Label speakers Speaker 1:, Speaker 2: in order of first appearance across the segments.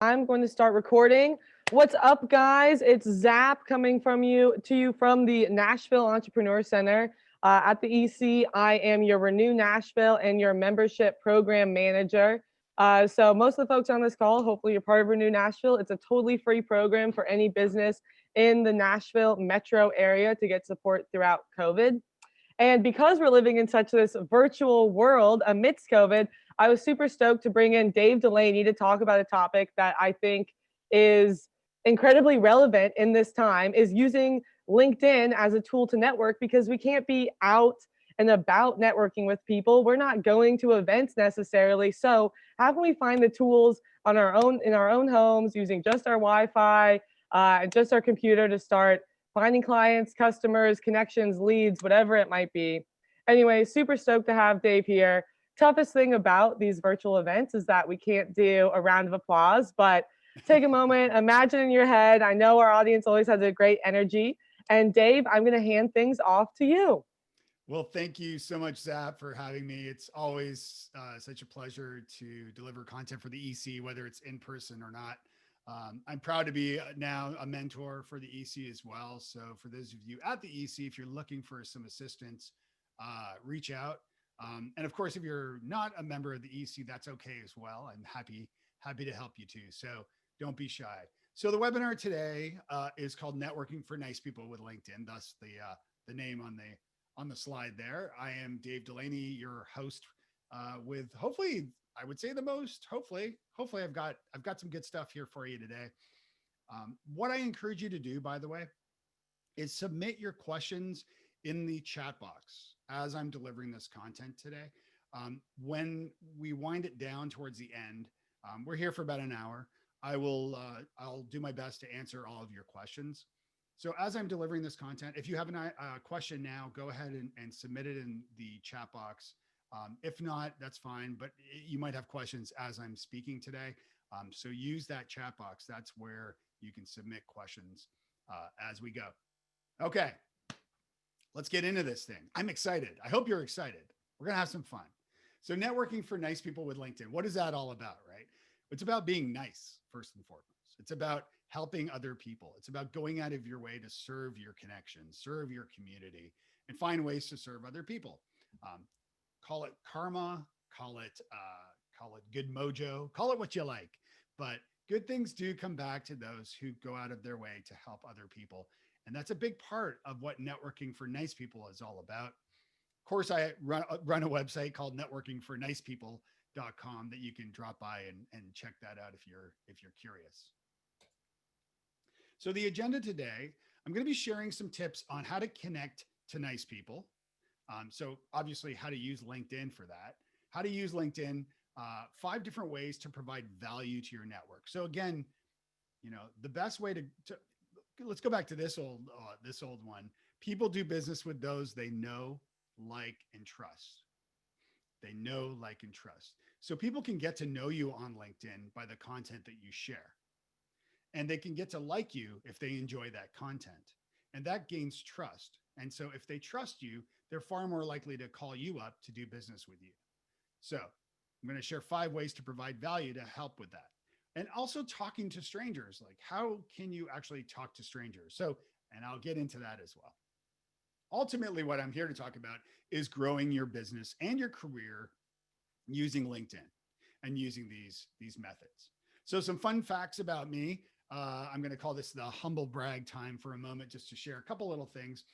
Speaker 1: I'm going to start recording. What's up, guys? It's Zap coming to you from the Nashville Entrepreneur Center at the EC. I am your Renew Nashville and your membership program manager. So most of the folks on this call, hopefully you're part of Renew Nashville. It's a totally free program for any business in the Nashville metro area to get support throughout COVID. And because we're living in such this virtual world amidst COVID, I was super stoked to bring in Dave Delaney to talk about a topic that I think is incredibly relevant in this time, is using LinkedIn as a tool to network, because we can't be out and about networking with people. We're not going to events necessarily. So how can we find the tools on our own in our own homes using just our Wi-Fi and just our computer to start finding clients, customers, connections, leads, whatever it might be. Anyway, super stoked to have Dave here. Toughest thing about these virtual events is that we can't do a round of applause, but take a moment, imagine in your head. I know our audience always has a great energy. And Dave, I'm going to hand things off to you.
Speaker 2: Well, thank you so much, Zap, for having me. It's always such a pleasure to deliver content for the EC, whether it's in person or not. I'm proud to be now a mentor for the EC as well. So, for those of you at the EC, if you're looking for some assistance, reach out. And of course, if you're not a member of the EC, that's okay as well. I'm happy to help you too. So, don't be shy. So, the webinar today is called "Networking for Nice People with LinkedIn." Thus, the name on the slide there. I am Dave Delaney, your host, with hopefully, I would say the most. Hopefully, I've got some good stuff here for you today. What I encourage you to do, by the way, is submit your questions in the chat box as I'm delivering this content today. When we wind it down towards the end, we're here for about an hour. I'll do my best to answer all of your questions. So as I'm delivering this content, if you have a question now, go ahead and submit it in the chat box. If not, that's fine, but you might have questions as I'm speaking today. So use that chat box. That's where you can submit questions as we go. Okay, let's get into this thing. I'm excited. I hope you're excited. We're going to have some fun. So networking for nice people with LinkedIn. What is that all about, right? It's about being nice, first and foremost. It's about helping other people. It's about going out of your way to serve your connections, serve your community, and find ways to serve other people. Um, call it karma, call it good mojo, call it what you like. But good things do come back to those who go out of their way to help other people. And that's a big part of what networking for nice people is all about. Of course, I run a website called networkingfornicepeople.com that you can drop by and check that out if you're curious. So the agenda today, I'm going to be sharing some tips on how to connect to nice people. So obviously how to use LinkedIn for that, how to use LinkedIn, 5 different ways to provide value to your network. So again, the best way to let's go back to this old one. People do business with those they know, like, and trust. They know, like, and trust. So people can get to know you on LinkedIn by the content that you share. And they can get to like you if they enjoy that content. And that gains trust. And so if they trust you, they're far more likely to call you up to do business with you. So I'm going to share 5 ways to provide value to help with that. And also talking to strangers, like how can you actually talk to strangers? So, and I'll get into that as well. Ultimately, what I'm here to talk about is growing your business and your career using LinkedIn and using these methods. So some fun facts about me. I'm going to call this the humble brag time for a moment, just to share a couple little things.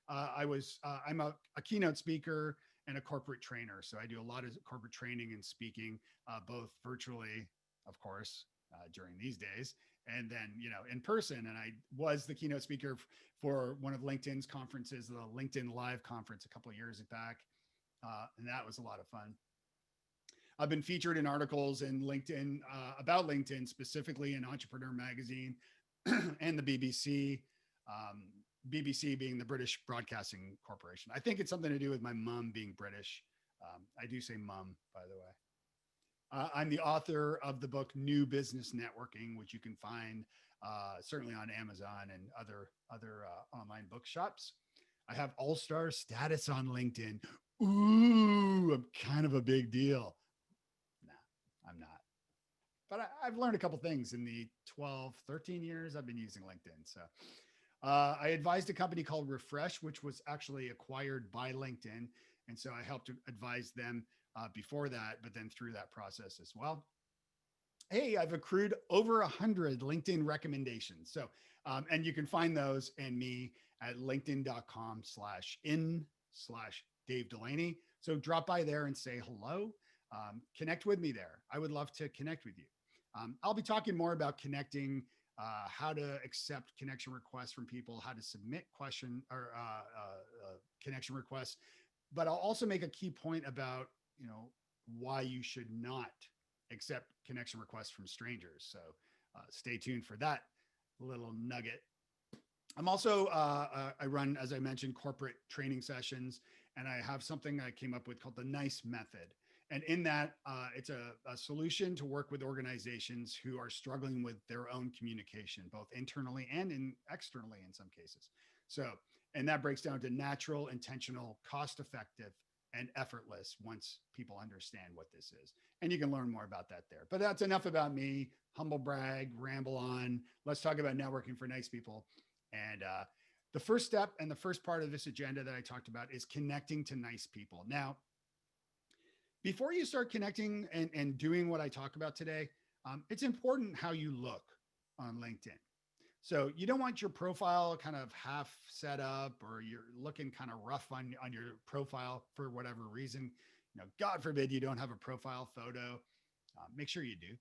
Speaker 2: I'm a keynote speaker and a corporate trainer. So I do a lot of corporate training and speaking, both virtually, of course, during these days, and then, in person. And I was the keynote speaker for one of LinkedIn's conferences, the LinkedIn Live conference a couple of years back. And that was a lot of fun. I've been featured in articles in LinkedIn about LinkedIn, specifically in Entrepreneur Magazine and the BBC. BBC being the British Broadcasting Corporation. I think it's something to do with my mom being British. I do say mum, by the way. I'm the author of the book New Business Networking, which you can find certainly on Amazon and other online bookshops. I have all-star status on LinkedIn. Ooh, I'm kind of a big deal. Nah, I'm not. but I've learned a couple things in the 12, 13 years I've been using LinkedIn. So I advised a company called Refresh, which was actually acquired by LinkedIn. And so I helped to advise them before that, but then through that process as well. Hey, I've accrued over 100 LinkedIn recommendations. So, and you can find those and me at linkedin.com/in/Dave Delaney. So drop by there and say hello. Connect with me there. I would love to connect with you. I'll be talking more about connecting, how to accept connection requests from people, how to submit question or connection requests. But I'll also make a key point about, why you should not accept connection requests from strangers. So stay tuned for that little nugget. I'm also, I run, as I mentioned, corporate training sessions, and I have something I came up with called the NICE method. And in that, it's a solution to work with organizations who are struggling with their own communication, both internally and externally in some cases. So, and that breaks down to natural, intentional, cost-effective, and effortless once people understand what this is. And you can learn more about that there. But that's enough about me. Humble brag, ramble on. Let's talk about networking for nice people. And the first step and the first part of this agenda that I talked about is connecting to nice people. Now, before you start connecting and doing what I talk about today, it's important how you look on LinkedIn. So you don't want your profile kind of half set up or you're looking kind of rough on your profile for whatever reason. God forbid you don't have a profile photo. Make sure you do.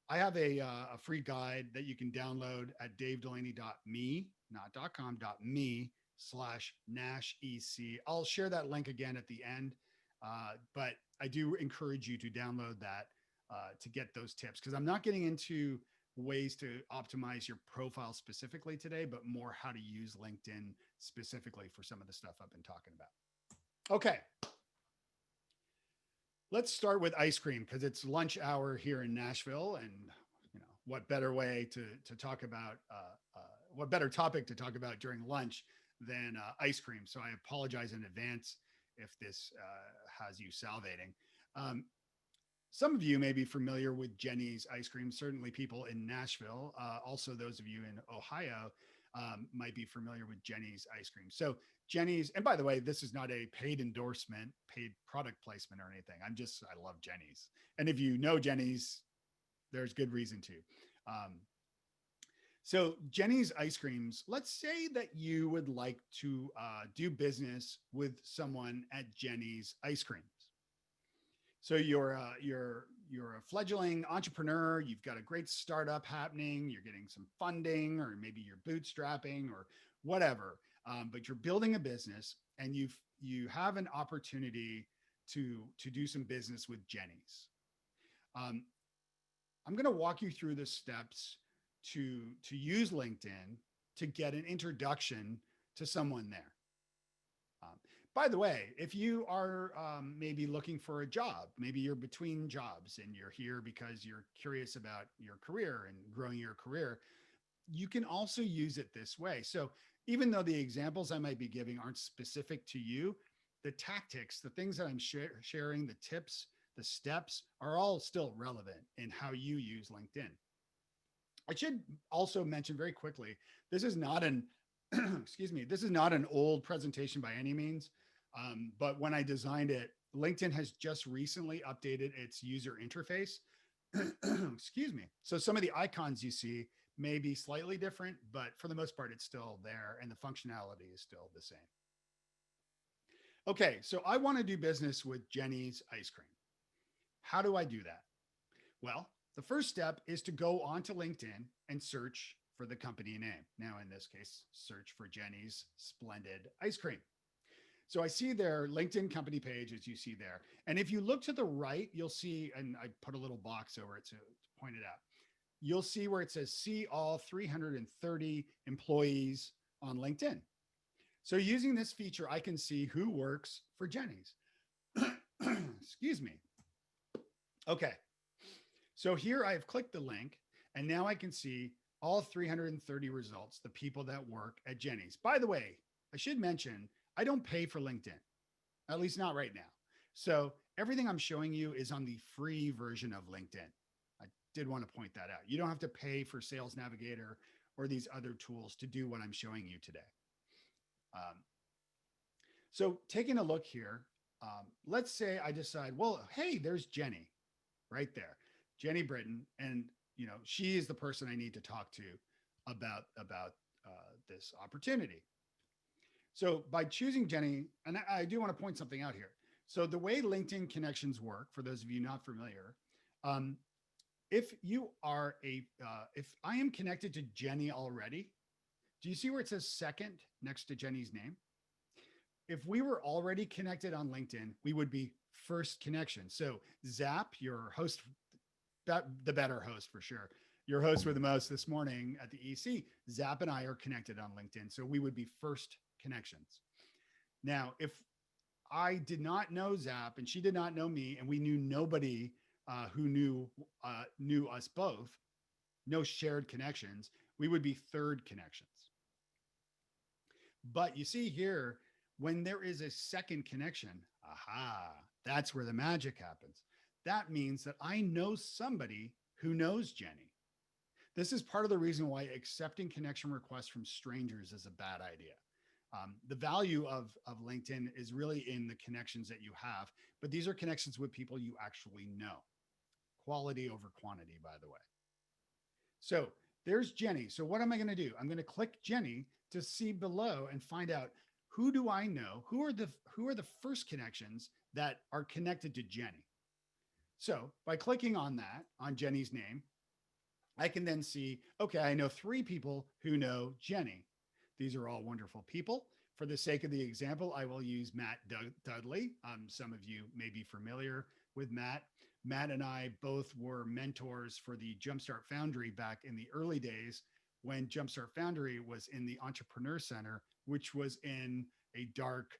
Speaker 2: I have a free guide that you can download at davedelaney.me, not .com, .me/NashEC. I'll share that link again at the end. But I do encourage you to download that to get those tips, because I'm not getting into ways to optimize your profile specifically today, but more how to use LinkedIn specifically for some of the stuff I've been talking about. Okay. Let's start with ice cream because it's lunch hour here in Nashville, and what better way to talk about what better topic to talk about during lunch than ice cream. So I apologize in advance if this has you salivating. Some of you may be familiar with Jenny's ice cream. Certainly people in Nashville, also those of you in Ohio might be familiar with Jenny's ice cream. So Jenny's, and by the way, this is not a paid endorsement, paid product placement or anything. I love Jenny's. And if you know Jenny's, there's good reason to. So Jenny's ice creams, let's say that you would like to do business with someone at Jenny's ice creams. So you're a fledgling entrepreneur. You've got a great startup happening. You're getting some funding, or maybe you're bootstrapping or whatever. But you're building a business, and you have an opportunity to do some business with Jenny's. I'm going to walk you through the steps to use LinkedIn to get an introduction to someone there. By the way, if you are maybe looking for a job, maybe you're between jobs and you're here because you're curious about your career and growing your career, you can also use it this way. So even though the examples I might be giving aren't specific to you, the tactics, the things that I'm sharing, the tips, the steps are all still relevant in how you use LinkedIn. I should also mention very quickly, this is not an, excuse me, this is not an old presentation by any means. But when I designed it, LinkedIn has just recently updated its user interface. Excuse me. So some of the icons you see may be slightly different, but for the most part, it's still there and the functionality is still the same. Okay, so I want to do business with Jenny's ice cream. How do I do that? Well, the first step is to go onto LinkedIn and search for the company name. Now, in this case, search for Jenny's Splendid Ice Cream. So I see their LinkedIn company page, as you see there. And if you look to the right, you'll see, and I put a little box over it to point it out. You'll see where it says, see all 330 employees on LinkedIn. So using this feature, I can see who works for Jenny's. Excuse me. Okay. So here I've clicked the link, and now I can see all 330 results, the people that work at Jenny's. By the way, I should mention, I don't pay for LinkedIn, at least not right now. So everything I'm showing you is on the free version of LinkedIn. I did want to point that out. You don't have to pay for Sales Navigator or these other tools to do what I'm showing you today. Um, so taking a look here, let's say I decide, well, hey, there's Jenny right there, Jenny Britton, and she is the person I need to talk to about this opportunity. So by choosing Jenny, and I do want to point something out here. So the way LinkedIn connections work, for those of you not familiar, um, if I am connected to Jenny already, do you see where it says second next to Jenny's name? If we were already connected on LinkedIn, we would be first connection. So Zap, your host, the better host for sure, your host with the most this morning at the EC, Zap and I are connected on LinkedIn. So we would be first connections. Now, if I did not know Zap and she did not know me, and we knew nobody who knew us both, no shared connections, we would be third connections. But you see here, when there is a second connection, aha, that's where the magic happens. That means that I know somebody who knows Jenny. This is part of the reason why accepting connection requests from strangers is a bad idea. The value of LinkedIn is really in the connections that you have, but these are connections with people you actually know. Quality over quantity, by the way. So there's Jenny. So what am I going to do? I'm going to click Jenny to see below and find out, who do I know? Who are the first connections that are connected to Jenny? So by clicking on that, on Jenny's name, I can then see, okay, I know 3 people who know Jenny. These are all wonderful people. For the sake of the example, I will use Matt Dudley. Some of you may be familiar with Matt. Matt and I both were mentors for the Jumpstart Foundry back in the early days when Jumpstart Foundry was in the Entrepreneur Center, which was in a dark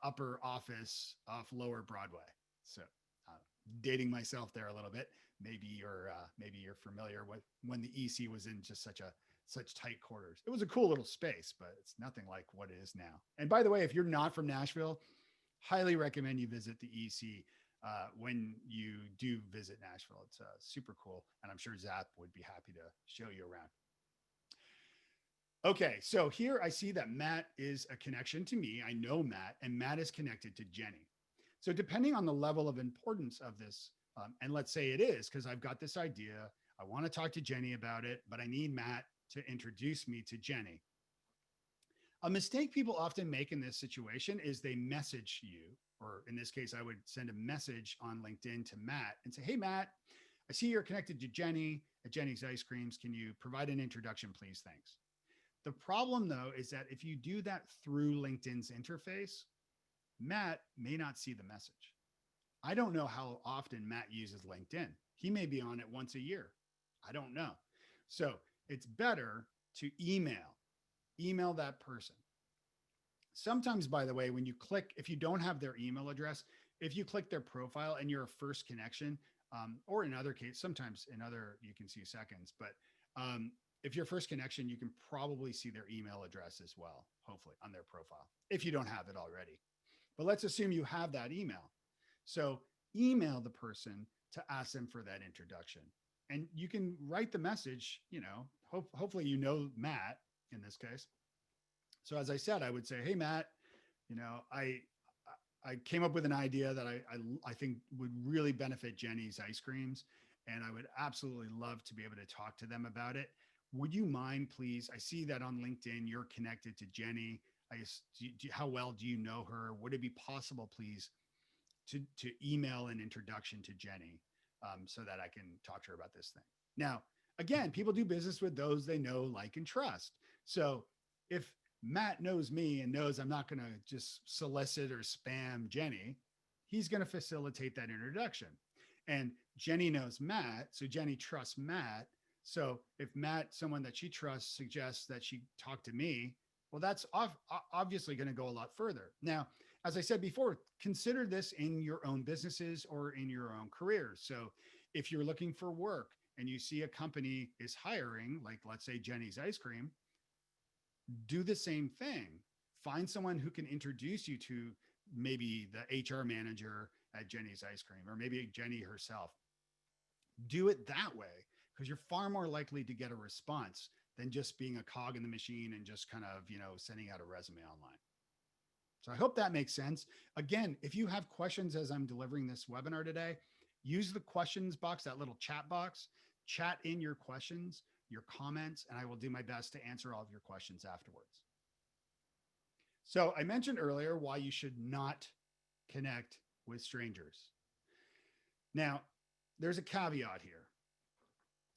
Speaker 2: upper office off Lower Broadway. So dating myself there a little bit. Maybe you're familiar with when the EC was in just such tight quarters. It was a cool little space, but it's nothing like what it is now. And by the way, if you're not from Nashville, highly recommend you visit the EC when you do visit Nashville. It's super cool. And I'm sure Zap would be happy to show you around. Okay, so here I see that Matt is a connection to me. I know Matt, and Matt is connected to Jenny. So depending on the level of importance of this, and let's say it is, because I've got this idea, I want to talk to Jenny about it, but I need Matt to introduce me to Jenny. A mistake people often make in this situation is they message you, or in this case, I would send a message on LinkedIn to Matt and say, hey, Matt, I see you're connected to Jenny at Jenny's Ice Creams. Can you provide an introduction, please? Thanks. The problem, though, is that if you do that through LinkedIn's interface, Matt may not see the message. I don't know how often Matt uses LinkedIn. He may be on it once a year. I don't know. So it's better to email that person. Sometimes, by the way, when you click, if you don't have their email address, if you click their profile and you're a first connection, or in other cases, sometimes in other, you can see seconds, but if you're first connection, you can probably see their email address as well, hopefully on their profile, if you don't have it already. But let's assume you have that email. So email the person to ask them for that introduction. And you can write the message, hopefully you know Matt in this case. So as I said, I would say, hey, Matt, I came up with an idea that I think would really benefit Jenny's Ice Creams, and I would absolutely love to be able to talk to them about it. Would you mind, please? I see that on LinkedIn, you're connected to Jenny. How well do you know her? Would it be possible, please, to email an introduction to Jenny so that I can talk to her about this thing? Now, again, people do business with those they know, like, and trust. So if Matt knows me and knows I'm not going to just solicit or spam Jenny, he's going to facilitate that introduction. And Jenny knows Matt, so Jenny trusts Matt. So if Matt, someone that she trusts, suggests that she talk to me, well, that's obviously going to go a lot further. Now, as I said before, consider this in your own businesses or in your own careers. So if you're looking for work and you see a company is hiring, like let's say Jenny's Ice Cream, do the same thing. Find someone who can introduce you to maybe the HR manager at Jenny's Ice Cream, or maybe Jenny herself. Do it that way because you're far more likely to get a response than just being a cog in the machine and just kind of, sending out a resume online. So I hope that makes sense. Again, if you have questions as I'm delivering this webinar today, use the questions box, that little chat box, chat in your questions, your comments, and I will do my best to answer all of your questions afterwards. So I mentioned earlier why you should not connect with strangers. Now, there's a caveat here.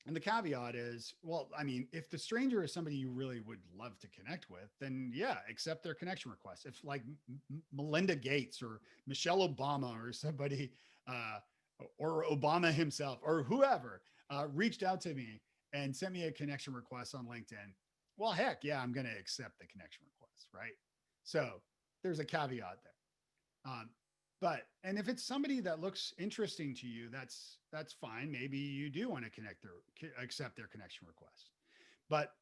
Speaker 2: And the caveat is, well, I mean, if the stranger is somebody you really would love to connect with, then yeah, accept their connection request. If like Melinda Gates or Michelle Obama or somebody, or Obama himself or whoever reached out to me and sent me a connection request on LinkedIn, well, heck yeah, I'm going to accept the connection request, right? So there's a caveat there. And if it's somebody that looks interesting to you, that's fine. Maybe you do want to accept their connection request. But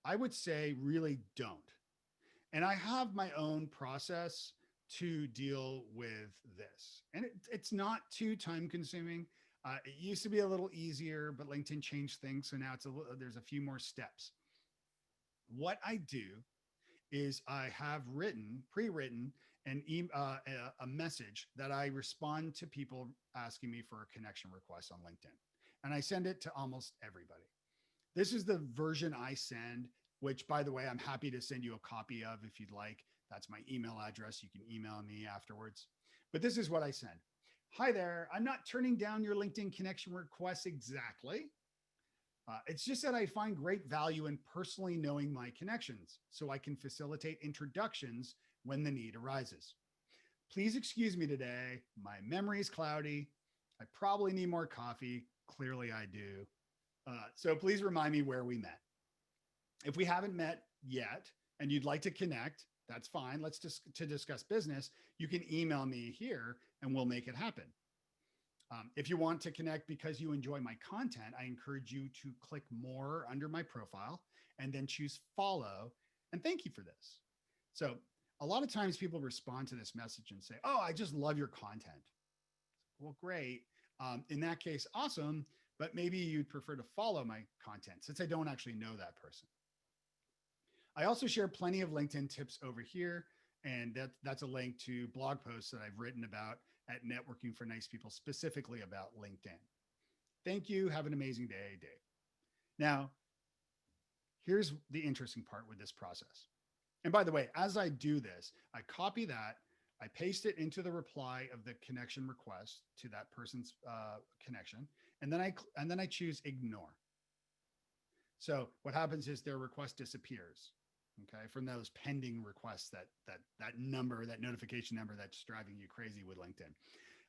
Speaker 2: I would say really don't. And I have my own process to deal with this. And it's not too time consuming. It used to be a little easier, but LinkedIn changed things. So now there's a few more steps. What I do is I have pre-written a message that I respond to people asking me for a connection request on LinkedIn. And I send it to almost everybody. This is the version I send, which by the way, I'm happy to send you a copy of if you'd like. That's my email address. You can email me afterwards. But this is what I send. Hi there. I'm not turning down your LinkedIn connection request exactly. It's just that I find great value in personally knowing my connections so I can facilitate introductions when the need arises. Please excuse me today. My memory is cloudy. I probably need more coffee. Clearly I do. So please remind me where we met. If we haven't met yet and you'd like to connect, that's fine. Let's to discuss business. You can email me here and we'll make it happen. If you want to connect because you enjoy my content, I encourage you to click more under my profile and then choose follow. And thank you for this. So a lot of times people respond to this message and say, oh, I just love your content. Well, great. In that case, awesome. But maybe you'd prefer to follow my content since I don't actually know that person. I also share plenty of LinkedIn tips over here. And that's a link to blog posts that I've written about at Networking for Nice People, specifically about LinkedIn. Thank you. Have an amazing day, Dave. Now, here's the interesting part with this process. And by the way, as I do this, I copy that, I paste it into the reply of the connection request to that person's connection, and then I choose ignore. So what happens is their request disappears. Okay, from those pending requests, that number, that notification number that's driving you crazy with LinkedIn.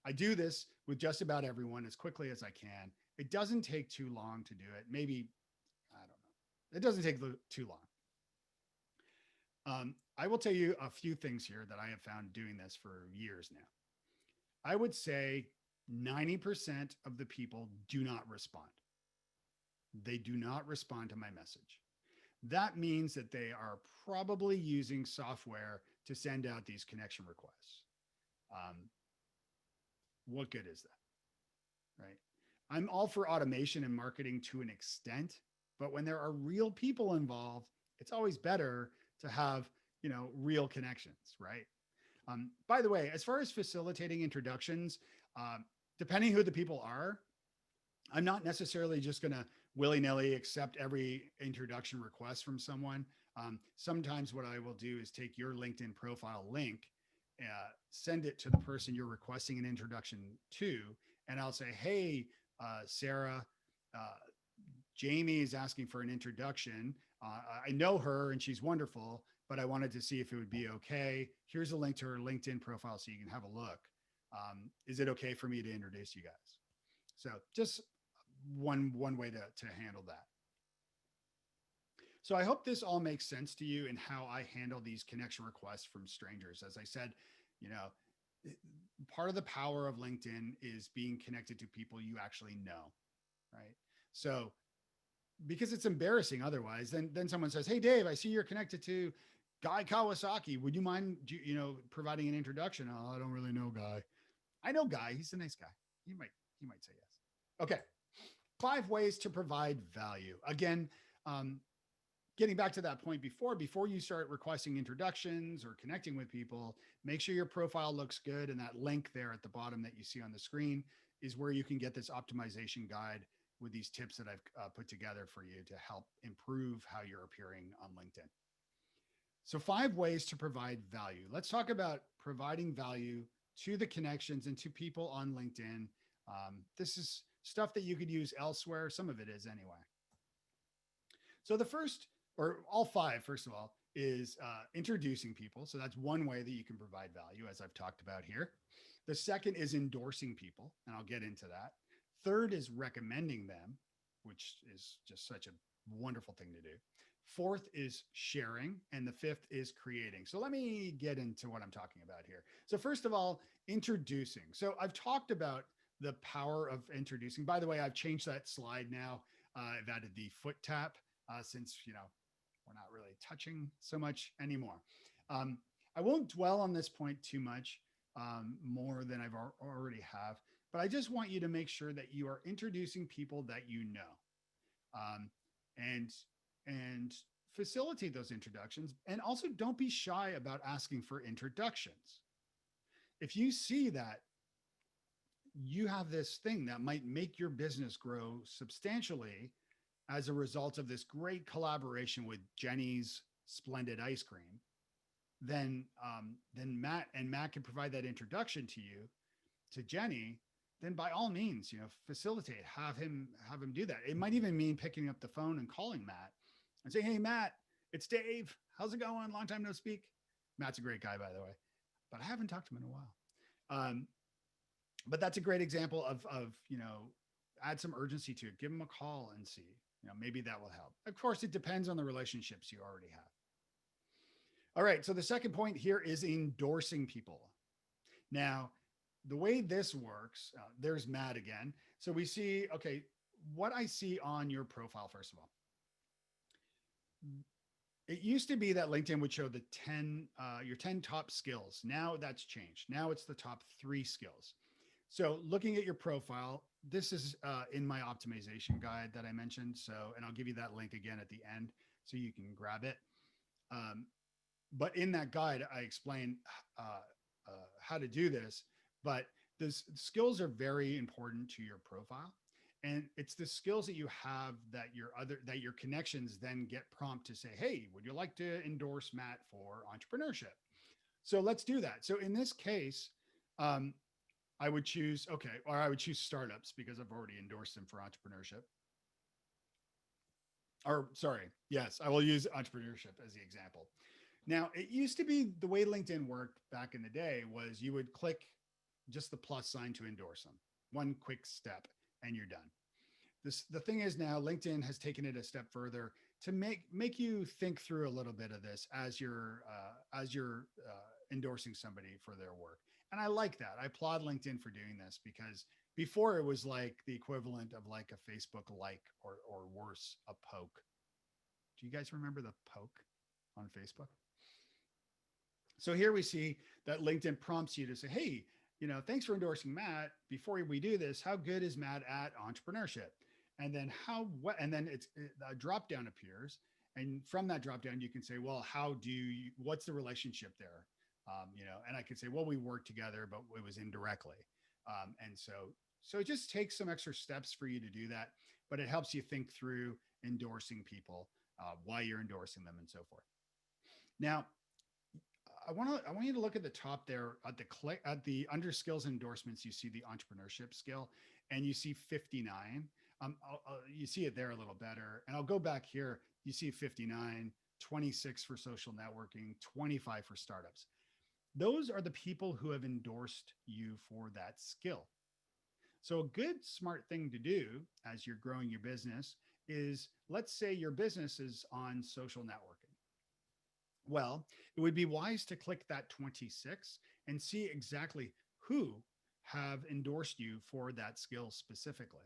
Speaker 2: I do this with just about everyone as quickly as I can. It doesn't take too long to do it. Maybe, I don't know. It doesn't take too long. I will tell you a few things here that I have found doing this for years now. I would say 90% of the people do not respond. They do not respond to my message. That means that they are probably using software to send out these connection requests. What good is that, right? I'm all for automation and marketing to an extent, but when there are real people involved, it's always better to have, real connections, right? By the way, as far as facilitating introductions, depending who the people are, I'm not necessarily just going to willy-nilly accept every introduction request from someone. Sometimes what I will do is take your LinkedIn profile link, send it to the person you're requesting an introduction to, and I'll say, hey, Sarah, Jamie is asking for an introduction. I know her and she's wonderful, but I wanted to see if it would be okay. Here's a link to her LinkedIn profile so you can have a look. Is it okay for me to introduce you guys? So just one way to handle that. So I hope this all makes sense to you in how I handle these connection requests from strangers. As I said, part of the power of LinkedIn is being connected to people you actually know, right? So because it's embarrassing otherwise, then someone says, hey, Dave, I see you're connected to Guy Kawasaki. Would you mind, providing an introduction? Oh, I don't really know Guy. I know Guy. He's a nice guy. He might say yes. Okay. 5 ways to provide value. Again, um, getting back to that point before you start requesting introductions or connecting with people, make sure your profile looks good. And that link there at the bottom that you see on the screen is where you can get this optimization guide with these tips that I've put together for you to help improve how you're appearing on LinkedIn. So, 5 ways to provide value. Let's talk about providing value to the connections and to people on LinkedIn. This is stuff that you could use elsewhere. Some of it is anyway. So, the first, or all 5, first of all, is introducing people. So, that's one way that you can provide value, as I've talked about here. The second is endorsing people, and I'll get into that. Third is recommending them, which is just such a wonderful thing to do. Fourth is sharing, and the fifth is creating. So let me get into what I'm talking about here. So first of all, introducing. So I've talked about the power of introducing. By the way, I've changed that slide now. I've added the foot tap since, we're not really touching so much anymore. I won't dwell on this point too much more than I've already have, but I just want you to make sure that you are introducing people that you know, and facilitate those introductions. And also don't be shy about asking for introductions. If you see that you have this thing that might make your business grow substantially as a result of this great collaboration with Jenny's Splendid Ice Cream, then Matt can provide that introduction to you, to Jenny. Then by all means, facilitate, have him do that. It might even mean picking up the phone and calling Matt and say, "Hey, Matt, it's Dave. How's it going? Long time no speak." Matt's a great guy, by the way, but I haven't talked to him in a while. But that's a great example of add some urgency to it. Give him a call and see. Maybe that will help. Of course, it depends on the relationships you already have. All right. So the second point here is endorsing people. Now, the way this works, there's Matt again. So we see, okay, what I see on your profile, first of all. It used to be that LinkedIn would show the your 10 top skills. Now that's changed. Now it's the top 3 skills. So looking at your profile, this is in my optimization guide that I mentioned. So, and I'll give you that link again at the end so you can grab it. But in that guide, I explain how to do this. But the skills are very important to your profile. And it's the skills that you have that your connections then get prompt to say, "Hey, would you like to endorse Matt for entrepreneurship?" So let's do that. So in this case, I would choose startups because I've already endorsed them for entrepreneurship. Or sorry, yes, I will use entrepreneurship as the example. Now, it used to be the way LinkedIn worked back in the day was you would click just the plus sign to endorse them. One quick step and you're done. The thing is now LinkedIn has taken it a step further to make you think through a little bit of this as you're endorsing somebody for their work. And I like that. I applaud LinkedIn for doing this because before it was like the equivalent of like a Facebook like or worse, a poke. Do you guys remember the poke on Facebook? So here we see that LinkedIn prompts you to say, "Hey, thanks for endorsing Matt. Before we do this, how good is Matt at entrepreneurship?" And then and then a drop down appears. And from that drop down, you can say, "Well, what's the relationship there?" And I could say, "Well, we worked together, but it was indirectly." And so it just takes some extra steps for you to do that, but it helps you think through endorsing people, why you're endorsing them and so forth. Now, I want you to look at the top there at the under skills and endorsements. You see the entrepreneurship skill and you see 59. You see it there a little better. And I'll go back here. You see 59, 26 for social networking, 25 for startups. Those are the people who have endorsed you for that skill. So a good smart thing to do as you're growing your business is, let's say your business is on social networking. Well, it would be wise to click that 26 and see exactly who have endorsed you for that skill specifically.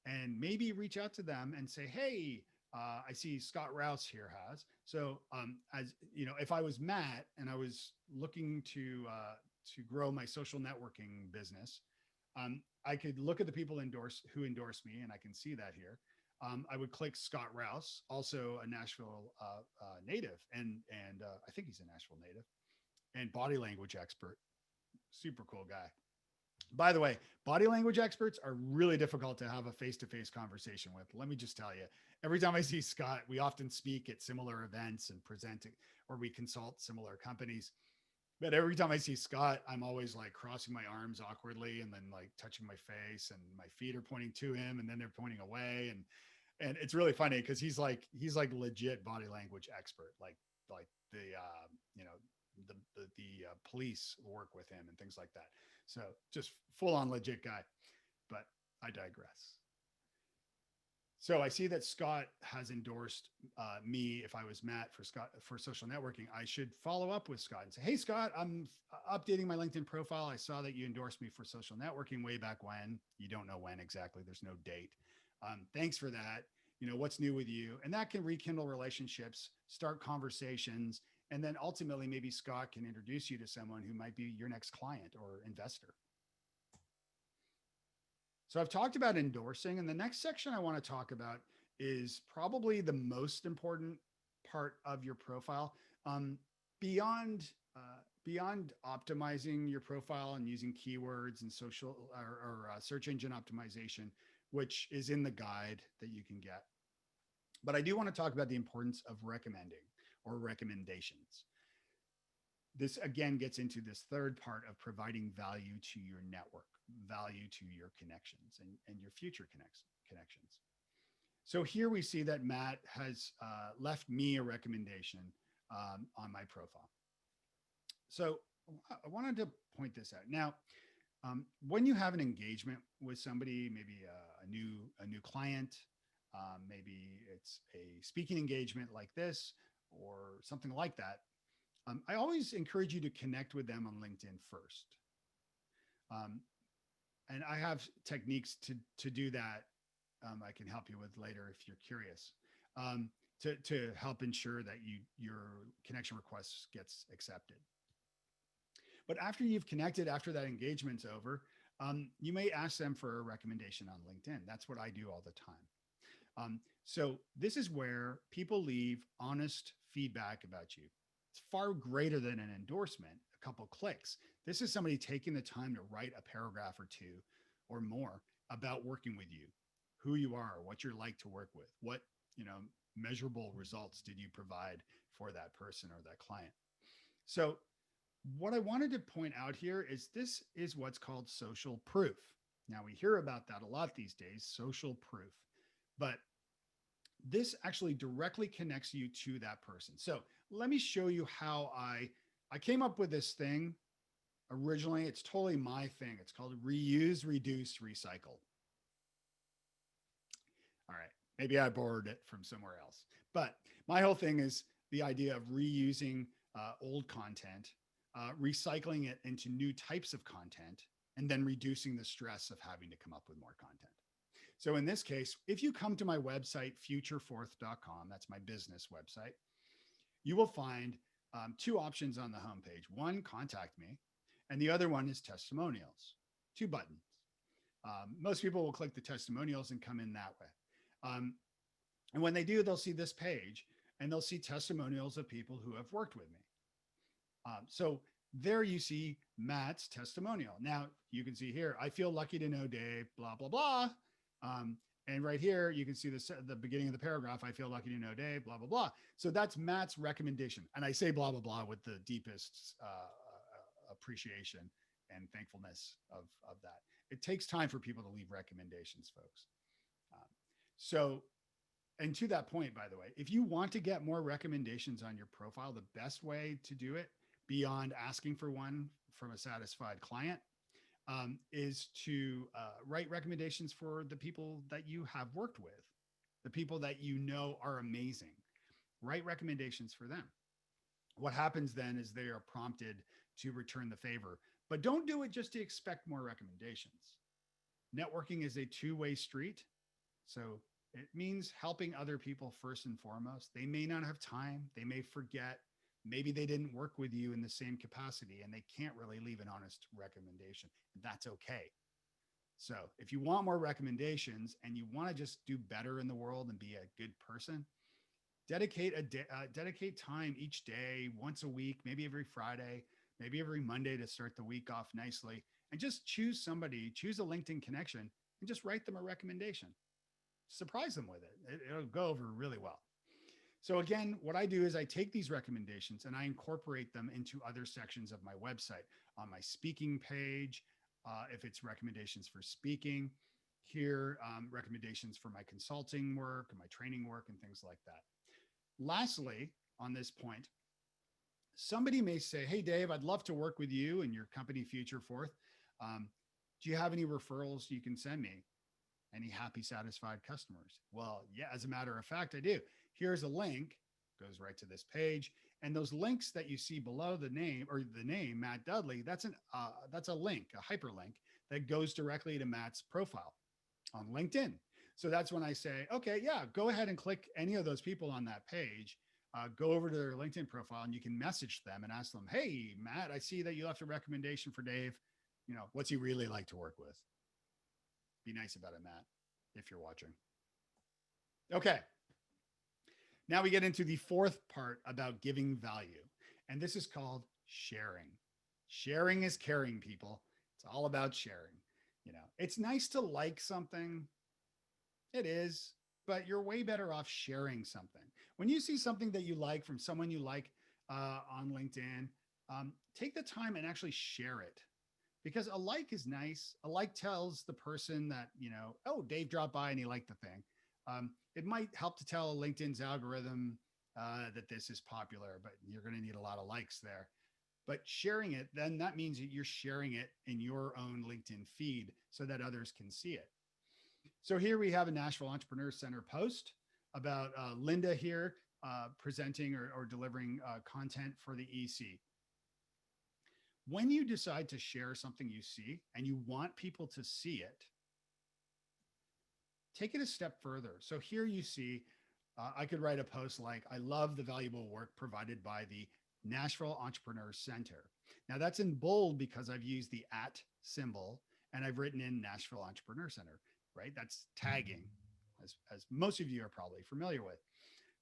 Speaker 2: And maybe reach out to them and say, "Hey, I see Scott Rouse here has." So as you know, if I was Matt and I was looking to grow my social networking business, I could look at the people who endorsed me, and I can see that here. I would click Scott Rouse, also a Nashville native, and I think he's a Nashville native and body language expert. Super cool guy. By the way, body language experts are really difficult to have a face-to-face conversation with. Let me just tell you, every time I see Scott, we often speak at similar events and present, or we consult similar companies. But every time I see Scott, I'm always like crossing my arms awkwardly and then like touching my face, and my feet are pointing to him and then they're pointing away. And it's really funny because he's like legit body language expert. Like the you know the police work with him and things like that. So just full on legit guy. But I digress. So I see that Scott has endorsed me. If I was Matt for Scott for social networking, I should follow up with Scott and say, "Hey, Scott, I'm updating my LinkedIn profile. I saw that you endorsed me for social networking way back when. You don't know when exactly. There's no date. Thanks for that. What's new with you?" And that can rekindle relationships, start conversations, and then ultimately maybe Scott can introduce you to someone who might be your next client or investor. So I've talked about endorsing, and the next section I want to talk about is probably the most important part of your profile. Um, beyond beyond optimizing your profile and using keywords and social or search engine optimization, which is in the guide that you can get. But I do want to talk about the importance of recommending or recommendations. This again gets into this third part of providing value to your network, value to your connections and your future connections. So here we see that Matt has left me a recommendation on my profile. So I wanted to point this out. Now, when you have an engagement with somebody, maybe a new client, maybe it's a speaking engagement like this or something like that, I always encourage you to connect with them on LinkedIn first. And I have techniques to do that. I can help you with later if you're curious, to help ensure that your connection request gets accepted. But after you've connected, after that engagement's over, you may ask them for a recommendation on LinkedIn. That's what I do all the time. So this is where people leave honest feedback about you. It's far greater than an endorsement, a couple clicks. This is somebody taking the time to write a paragraph or two or more about working with you, who you are, what you're like to work with, what, measurable results did you provide for that person or that client. So what I wanted to point out here is this is what's called social proof. Now we hear about that a lot these days, social proof, but this actually directly connects you to that person. So let me show you how I came up with this thing originally. It's totally my thing. It's called reuse, reduce, recycle. All right. Maybe I borrowed it from somewhere else, but my whole thing is the idea of reusing old content, recycling it into new types of content, and then reducing the stress of having to come up with more content. So in this case, if you come to my website, futurefourth.com, that's my business website, you will find two options on the homepage. One, contact me, and the other one is testimonials, two buttons. Most people will click the testimonials and come in that way. And when they do, they'll see this page and they'll see testimonials of people who have worked with me. So there you see Matt's testimonial. Now you can see here, I feel lucky to know Dave, blah, blah, blah. And right here, you can see the beginning of the paragraph. I feel lucky to know Dave, blah, blah, blah. So that's Matt's recommendation. And I say blah, blah, blah with the deepest appreciation and thankfulness of that. It takes time for people to leave recommendations, folks. And to that point, by the way, if you want to get more recommendations on your profile, the best way to do it beyond asking for one from a satisfied client is to write recommendations for the people that you have worked with, the people that you know are amazing. Write recommendations for them. What happens then is they are prompted to return the favor, but don't do it just to expect more recommendations. Networking is a two-way street. So it means helping other people first and foremost. They may not have time. They may forget. Maybe they didn't work with you in the same capacity and they can't really leave an honest recommendation. That's okay. So if you want more recommendations and you want to just do better in the world and be a good person, dedicate time each day, once a week, maybe every Friday, maybe every Monday to start the week off nicely, and just choose a LinkedIn connection and just write them a recommendation. Surprise them with it. It'll go over really well. So again, what I do is I take these recommendations and I incorporate them into other sections of my website, on my speaking page, if it's recommendations for speaking, here, recommendations for my consulting work and my training work and things like that. Lastly, on this point, somebody may say, hey, Dave, I'd love to work with you and your company Future Forth. Do you have any referrals you can send me? Any happy, satisfied customers? Well, yeah, as a matter of fact, I do. Here's a link, goes right to this page. And those links that you see below the name Matt Dudley, that's a link, a hyperlink that goes directly to Matt's profile on LinkedIn. So that's when I say, okay, yeah, go ahead and click any of those people on that page, go over to their LinkedIn profile and you can message them and ask them, hey, Matt, I see that you left a recommendation for Dave. What's he really like to work with? Be nice about it, Matt, if you're watching. Okay. Now we get into the fourth part about giving value, and this is called sharing. Sharing is caring, people. It's all about sharing. It's nice to like something. It is, but you're way better off sharing something. When you see something that you like from someone you like on LinkedIn, take the time and actually share it. Because a like is nice. A like tells the person that, oh, Dave dropped by and he liked the thing. It might help to tell LinkedIn's algorithm that this is popular, but you're going to need a lot of likes there. But sharing it, then that means that you're sharing it in your own LinkedIn feed so that others can see it. So here we have a Nashville Entrepreneur Center post about Linda here presenting or delivering content for the EC. When you decide to share something you see and you want people to see it, take it a step further. So here you see, I could write a post like, I love the valuable work provided by the Nashville Entrepreneur Center. Now that's in bold because I've used the @ symbol and I've written in Nashville Entrepreneur Center, right? That's tagging, as most of you are probably familiar with.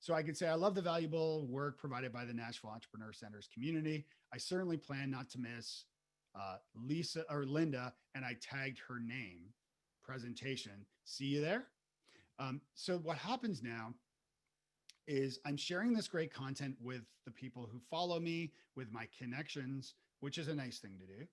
Speaker 2: So I could say, I love the valuable work provided by the Nashville Entrepreneur Center's community. I certainly plan not to miss Lisa or Linda, and I tagged her name, presentation. See you there? So what happens now is I'm sharing this great content with the people who follow me, with my connections, which is a nice thing to do.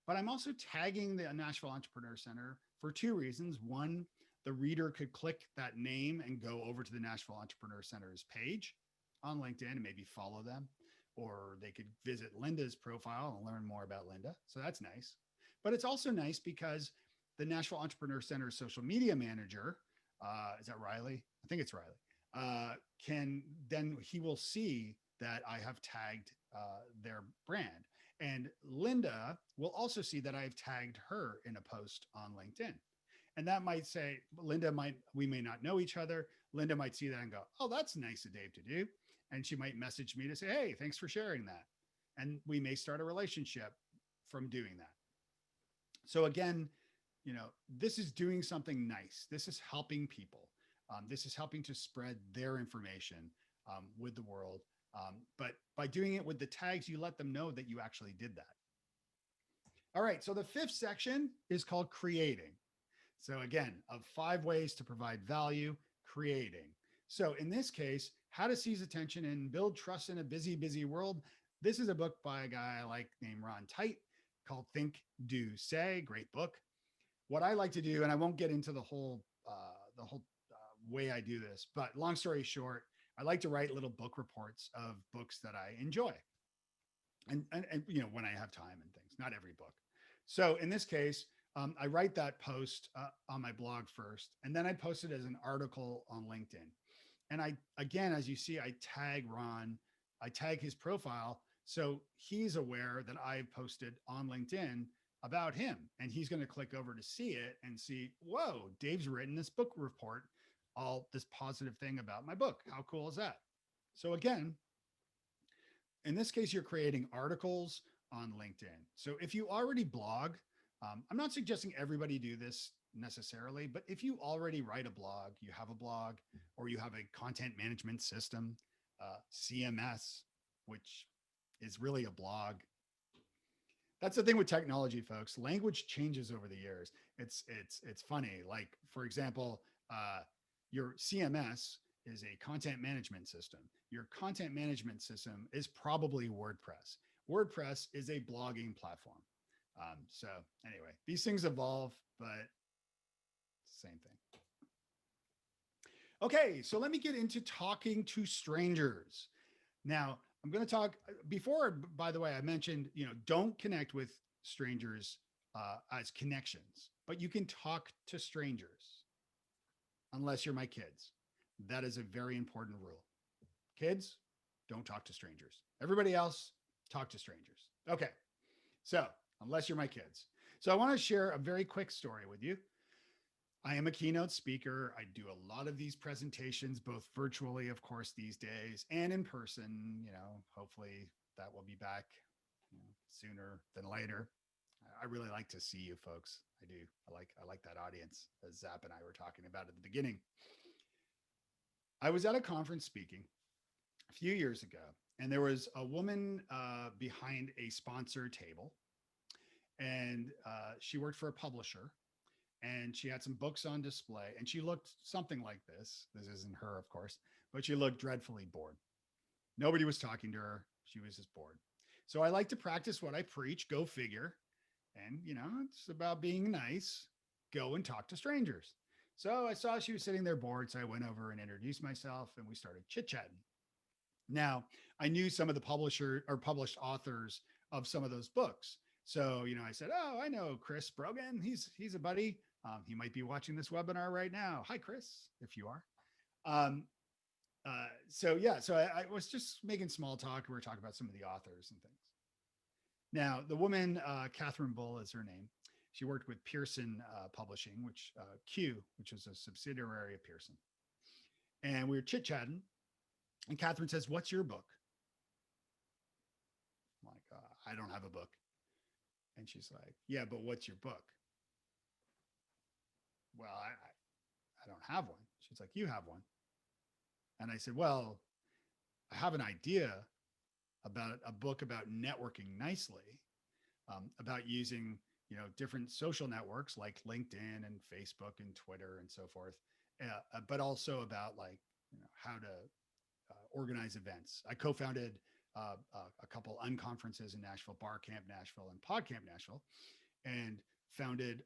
Speaker 2: But I'm also tagging the Nashville Entrepreneur Center for two reasons. One, the reader could click that name and go over to the Nashville Entrepreneur Center's page on LinkedIn and maybe follow them, or they could visit Linda's profile and learn more about Linda. So that's nice. But it's also nice because the Nashville Entrepreneur Center's social media manager, is that Riley? I think it's Riley. He will see that I have tagged their brand. And Linda will also see that I've tagged her in a post on LinkedIn. And that might say, we may not know each other. Linda might see that and go, oh, that's nice of Dave to do. And she might message me to say, hey, thanks for sharing that. And we may start a relationship from doing that. So again, this is doing something nice. This is helping people. This is helping to spread their information with the world. But by doing it with the tags, you let them know that you actually did that. All right. So the fifth section is called creating. So again, of 5 ways to provide value, creating. So in this case, how to seize attention and build trust in a busy, busy world. This is a book by a guy I like named Ron Tite called Think, Do, Say. Great book. What I like to do, and I won't get into the whole way I do this, but long story short, I like to write little book reports of books that I enjoy. And when I have time and things, not every book. So in this case, I write that post on my blog first, and then I post it as an article on LinkedIn. And again, as you see, I tag Ron, I tag his profile. So he's aware that I posted on LinkedIn about him, and he's going to click over to see it and see, whoa, Dave's written this book report, all this positive thing about my book. How cool is that? So again, in this case, you're creating articles on LinkedIn. So if you already blog, I'm not suggesting everybody do this. necessarily, but if you already write a blog, you have a blog, or you have a content management system, CMS, which is really a blog. That's the thing with technology, folks. Language changes over the years. It's funny. Like, for example, your CMS is a content management system. Your content management system is probably WordPress. WordPress is a blogging platform. So anyway, these things evolve, but same thing. Okay, so let me get into talking to strangers. Now, I'm going to talk before, by the way, I mentioned, don't connect with strangers as connections, but you can talk to strangers unless you're my kids. That is a very important rule. Kids, don't talk to strangers. Everybody else, talk to strangers. Okay, so unless you're my kids. So I want to share a very quick story with you. I am a keynote speaker. I do a lot of these presentations, both virtually, of course, these days, and in person. Hopefully that will be back sooner than later. I really like to see you folks. I do. I like that audience, as Zap and I were talking about at the beginning. I was at a conference speaking a few years ago, and there was a woman behind a sponsor table, and she worked for a publisher. And she had some books on display, and she looked something like this. This isn't her, of course, but she looked dreadfully bored. Nobody was talking to her. She was just bored. So I like to practice what I preach, go figure. And, it's about being nice. Go and talk to strangers. So I saw she was sitting there bored. So I went over and introduced myself, and we started chit-chatting. Now, I knew some of the publisher or published authors of some of those books. So, I said, oh, I know Chris Brogan. He's a buddy. He might be watching this webinar right now. Hi, Chris, if you are. So I was just making small talk. We were talking about some of the authors and things. Now, the woman, Catherine Bull is her name. She worked with Pearson Publishing, which is a subsidiary of Pearson. And we were chit-chatting. And Catherine says, what's your book? I'm like, I don't have a book. And she's like, yeah, but what's your book? Well, I don't have one. She's like, you have one. And I said, well, I have an idea about a book about networking nicely, about using, different social networks like LinkedIn and Facebook and Twitter and so forth, but also about how to organize events. I co-founded a couple unconferences in Nashville, Bar Camp Nashville and Pod Camp Nashville, and founded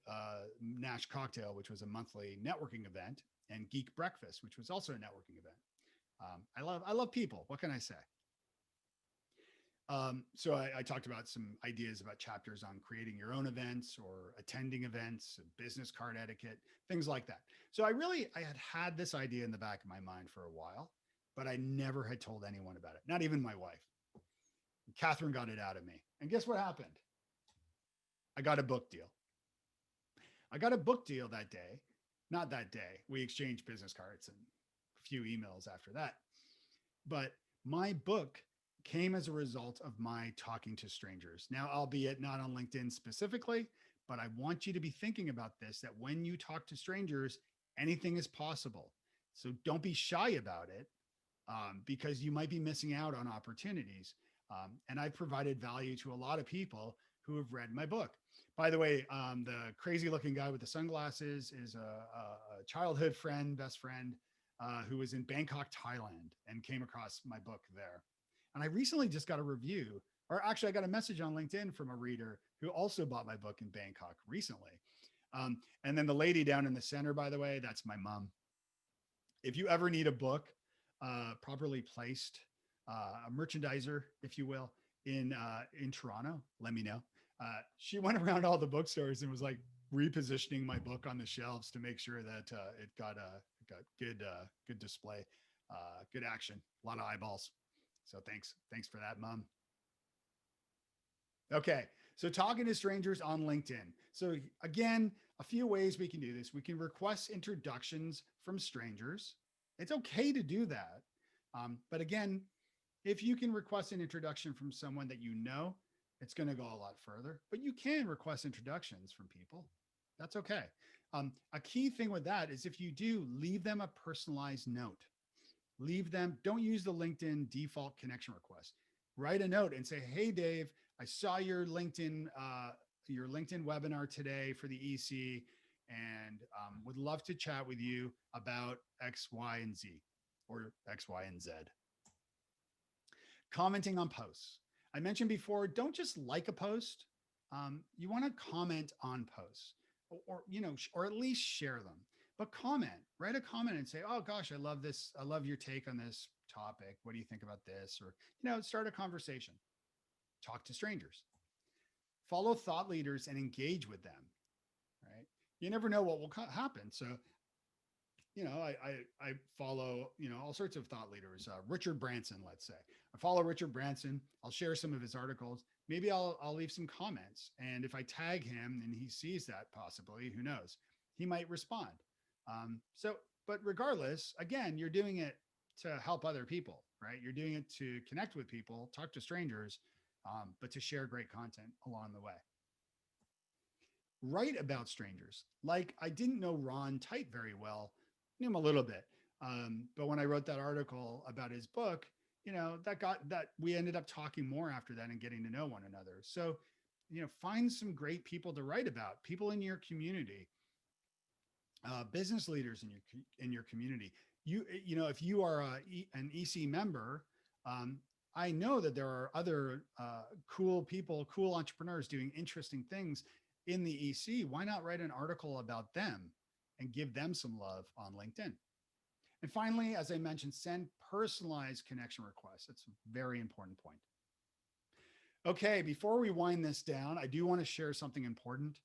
Speaker 2: Nash Cocktail, which was a monthly networking event, and Geek Breakfast, which was also a networking event. I love people. What can I say? So I talked about some ideas about chapters on creating your own events or attending events, business card etiquette, things like that. So I had this idea in the back of my mind for a while, but I never had told anyone about it, not even my wife. Catherine got it out of me. And guess what happened? I got a book deal. I got a book deal that day. Not that day. We exchanged business cards and a few emails after that. But my book came as a result of my talking to strangers. Now, albeit not on LinkedIn specifically, but I want you to be thinking about this, that when you talk to strangers, anything is possible. So don't be shy about it, because you might be missing out on opportunities. And I've provided value to a lot of people who have read my book. By the way, the crazy looking guy with the sunglasses is a childhood friend, best friend, who was in Bangkok, Thailand, and came across my book there. And I recently just got a review, or actually I got a message on LinkedIn from a reader who also bought my book in Bangkok recently. And then the lady down in the center, by the way, that's my mom. If you ever need a book properly placed, a merchandiser, if you will, in Toronto, let me know. She went around all the bookstores and was like repositioning my book on the shelves to make sure that it got good display, good action, a lot of eyeballs. So thanks for that, Mom. Okay, so talking to strangers on LinkedIn. So again, a few ways we can do this. We can request introductions from strangers. It's okay to do that. But again, if you can request an introduction from someone that you know, it's going to go a lot further. But you can request introductions from people. That's okay. A key thing with that is if you do, leave them a personalized note. Leave them, don't use the LinkedIn default connection request. Write a note and say, hey, Dave, I saw your LinkedIn webinar today for the EC and would love to chat with you about X, Y, and Z or X, Y, and Z. Commenting on posts. I mentioned before, don't just like a post. You want to comment on posts or at least share them, but comment, write a comment and say, oh gosh, I love this. I love your take on this topic. What do you think about this? Or, start a conversation, talk to strangers, follow thought leaders and engage with them, right? You never know what will happen. So, I follow, all sorts of thought leaders. Richard Branson, let's say. I follow Richard Branson. I'll share some of his articles. Maybe I'll leave some comments. And if I tag him and he sees that possibly, who knows, he might respond. But regardless, again, you're doing it to help other people, right? You're doing it to connect with people, talk to strangers, but to share great content along the way. Write about strangers. Like I didn't know Ron Tite very well, knew him a little bit. But when I wrote that article about his book, that we ended up talking more after that and getting to know one another. So, find some great people to write about, people in your community, business leaders in your community. If you are an EC member, I know that there are other cool people, cool entrepreneurs doing interesting things in the EC. Why not write an article about them and give them some love on LinkedIn? And finally, as I mentioned, send personalized connection requests. That's a very important point. Okay, before we wind this down, I do want to share something important.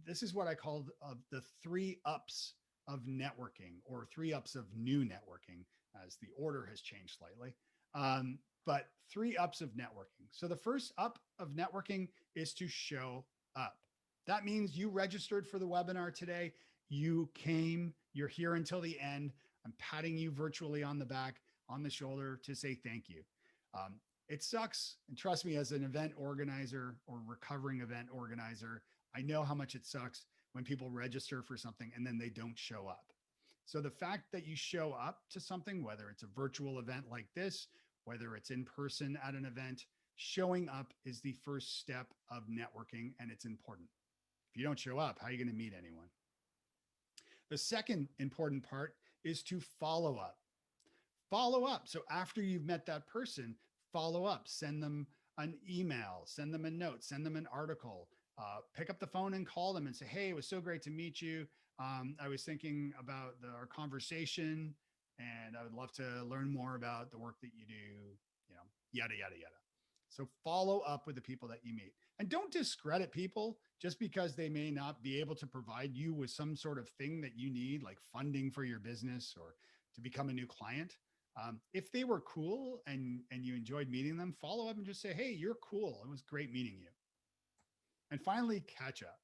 Speaker 2: This is what I call the 3 ups of networking, or 3 ups of new networking, as the order has changed slightly. But 3 ups of networking. So the first up of networking is to show up. That means you registered for the webinar today. You came, you're here until the end. I'm patting you virtually on the back, on the shoulder to say thank you. It sucks. And trust me, as an event organizer or recovering event organizer, I know how much it sucks when people register for something and then they don't show up. So the fact that you show up to something, whether it's a virtual event like this, whether it's in person at an event, showing up is the first step of networking, and it's important. If you don't show up, how are you going to meet anyone? The second important part is to follow up. Follow up. So after you've met that person, follow up, send them an email, send them a note, send them an article, pick up the phone and call them and say, hey, it was so great to meet you. I was thinking about our conversation and I would love to learn more about the work that you do, yada, yada, yada. So follow up with the people that you meet, and don't discredit people just because they may not be able to provide you with some sort of thing that you need, like funding for your business or to become a new client. If they were cool and you enjoyed meeting them, follow up and just say, hey, you're cool. It was great meeting you. And finally, catch up.